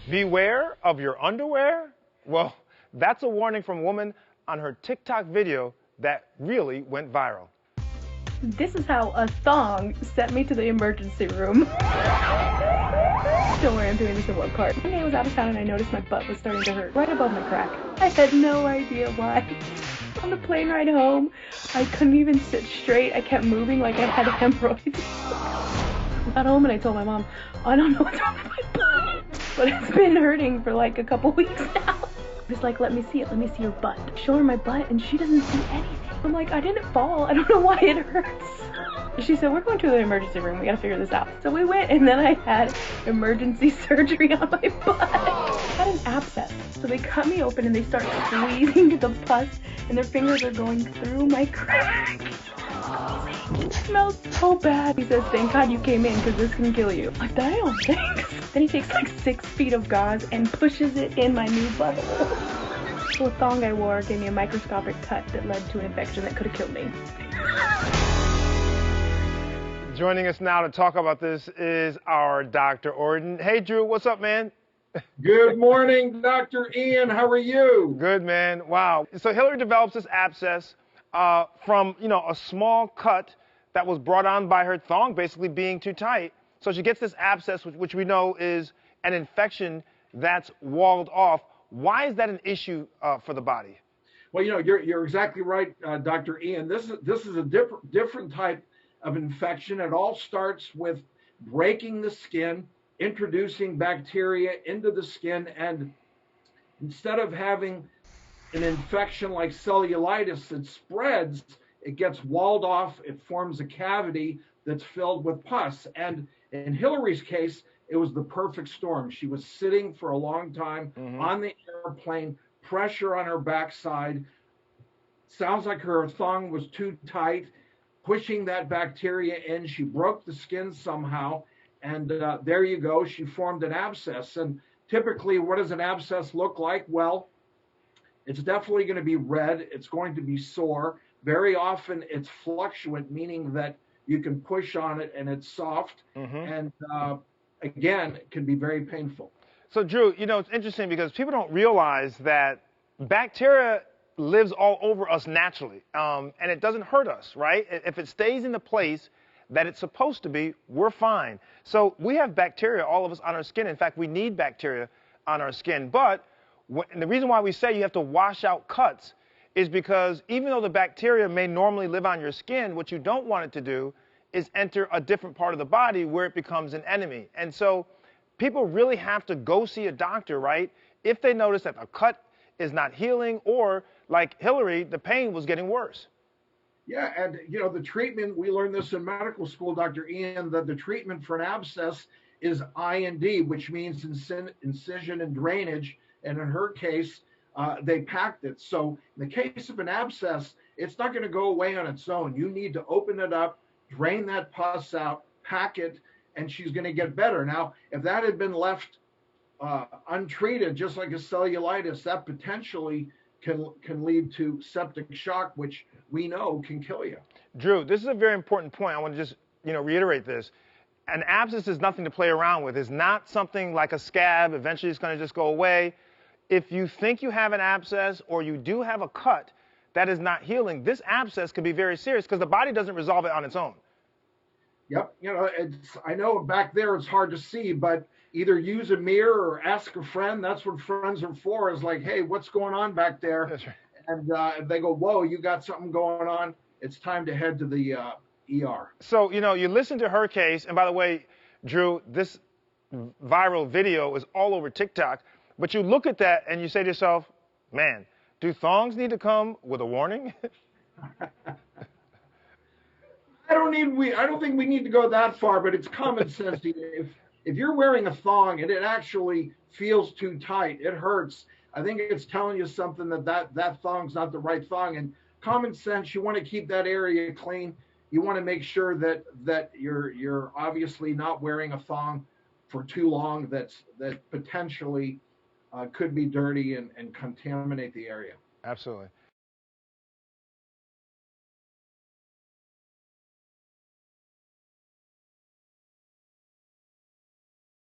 Beware of your underwear? Well, that's a warning from a woman on her TikTok video that really went viral. This is how a thong sent me to the emergency room. Don't worry, I'm doing this in one part. One day I was out of town and I noticed my butt was starting to hurt right above my crack. I had no idea why. On the plane ride home, I couldn't even sit straight. I kept moving like I had hemorrhoids. I got home and I told my mom, I don't know what's wrong with my butt, but it's been hurting for like a couple weeks now. Just like, let me see it, let me see your butt. Show her my butt and she doesn't see anything. I'm like, I didn't fall, I don't know why it hurts. She said, we're going to the emergency room, we gotta figure this out. So we went and then I had emergency surgery on my butt. I had an abscess. So they cut me open and they start squeezing the pus and their fingers are going through my crack. It smells so bad. He says, thank God you came in because this can kill you. I'm like, damn, thanks. Then he takes like 6 feet of gauze and pushes it in my new butthole. So a thong I wore gave me a microscopic cut that led to an infection that could have killed me. Joining us now to talk about this is our Dr. Ordon. Hey, Drew, what's up, man? Good morning, Dr. Ian. How are you? Good, man. Wow. So Hillary develops this abscess from, a small cut that was brought on by her thong basically being too tight. So she gets this abscess, which we know is an infection that's walled off. Why is that an issue for the body? Well, you're exactly right, Dr. Ian. This is a different type of infection. It all starts with breaking the skin, introducing bacteria into the skin, and instead of having an infection like cellulitis that spreads, it gets walled off, it forms a cavity that's filled with pus. And in Hillary's case, it was the perfect storm. She was sitting for a long time on the airplane, pressure on her backside. Sounds like her thong was too tight, pushing that bacteria in. She broke the skin somehow, and there you go. She formed an abscess. And typically, what does an abscess look like? Well, it's definitely going to be red. It's going to be sore. Very often, it's fluctuant, meaning that you can push on it and it's soft. And again, it can be very painful. So, Drew, it's interesting because people don't realize that bacteria lives all over us naturally, and it doesn't hurt us, right? If it stays in the place that it's supposed to be, we're fine. So we have bacteria, all of us, on our skin. In fact, we need bacteria on our skin. But and the reason why we say you have to wash out cuts is because even though the bacteria may normally live on your skin, what you don't want it to do is enter a different part of the body where it becomes an enemy. And so people really have to go see a doctor, right? If they notice that a cut is not healing, or like Hillary, the pain was getting worse. Yeah, and the treatment, we learned this in medical school, Dr. Ian, that the treatment for an abscess is I&D, which means incision and drainage. And in her case, they packed it. So in the case of an abscess, it's not going to go away on its own. You need to open it up, drain that pus out, pack it, and she's going to get better. Now, if that had been left untreated, just like a cellulitis, that potentially can lead to septic shock, which we know can kill you. Drew, this is a very important point. I want to just reiterate this. An abscess is nothing to play around with. It's not something like a scab. Eventually, it's going to just go away. If you think you have an abscess or you do have a cut that is not healing, this abscess can be very serious because the body doesn't resolve it on its own. Yep. I know back there it's hard to see, but either use a mirror or ask a friend. That's what friends are for, is like, hey, what's going on back there? That's right. And if they go, whoa, you got something going on, it's time to head to the ER. So, you listen to her case. And by the way, Drew, this viral video is all over TikTok. But you look at that and you say to yourself, man, do thongs need to come with a warning? I don't think we need to go that far, but it's common sense. If you're wearing a thong and it actually feels too tight, it hurts, I think it's telling you something that thong's not the right thong. And common sense, you want to keep that area clean. You want to make sure that you're obviously not wearing a thong for too long that potentially could be dirty and contaminate the area. Absolutely.